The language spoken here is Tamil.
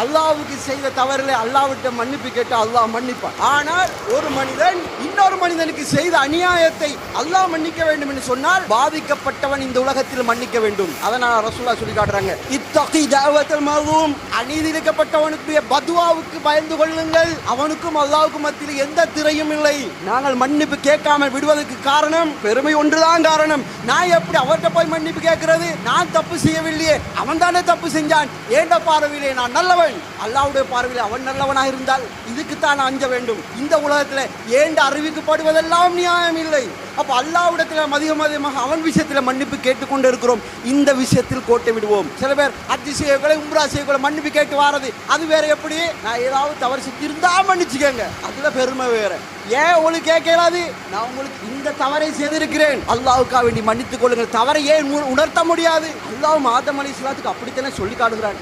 அல்லாஹ்வுக்கு செய்த தவறிலே அல்லாஹ்விட்ட மன்னிப்பு கேட்டு அல்லாஹ் மன்னிப்பான். ஆனால் ஒரு மனிதன் இன்னொரு மனிதனுக்கு செய்த அநியாயத்தை அல்லாஹ் மன்னிக்க வேண்டும் என்று சொன்னால் பாதிக்கப்பட்டவன் இந்த உலகத்தில் மன்னிக்க வேண்டும். அதனால ரசூலுல்லாஹ் சொல்லி காட்டுறாங்க, இத்தகி தஅவத்தல் மظلوم, அநீதி இழைக்கப்பட்டவனுடைய பதுவாவுக்கு பயந்து கொள்ளுங்கள், அவனுக்கும் அல்லாஹ்வுக்கும் மத்தியில் எந்த திரையும் இல்லை. நாங்கள் மன்னிப்பு கேட்காமல் விடுவதற்கு காரணம் பெருமை ஒன்றுதான் காரணம். நான் எப்படி அவர்கிட்ட போய் மன்னிப்பு கேட்கிறது? நான் தப்பு செய்யவில்லையே, அவன் தானே தப்பு செஞ்சான். ஏண்ட பார்வையிலே நான் நல்லவன், அல்லாஹ்வுடைய பார்வையிலே அவன் நல்லவனாக இருந்தால் இதுக்குத்தான் அஞ்ச வேண்டும். இந்த உலகத்தில் ஏண்ட அறிவிக்கப்படுவதெல்லாம் நியாயம் இல்லை. அப்ப அல்லாஹ்விடத்தில் அதிகமாக அவன் விஷயத்தில் மன்னிப்பு கேட்டுக்கொண்டு இருக்கிறோம். இந்த விஷயத்தில் கோட்டை விடுவோம். சில பேர் ஹஜ் செய்யக்கூட உம்ரா செய்யக்கூட மன்னிப்பு கேட்டு வாரது, அது வேற. எப்படி நான் ஏதாவது தவறு செஞ்சிருந்தா மன்னிச்சுக்கங்க, அதுல பெருமை வேற. ஏன் உங்களுக்கு கேட்கலாது? நான் உங்களுக்கு இந்த தவறை செய்திருக்கிறேன், அல்லாஹ்வுக்காக வேண்டி மன்னித்துக் கொள்ளுங்கள். தவறை ஏன் உணர்த்த முடியாது? அல்லாஹ் ஆதம் அலைஹிஸ்ஸலாத்துக்கு அப்படித்தானே சொல்லி காட்டுகிறான்.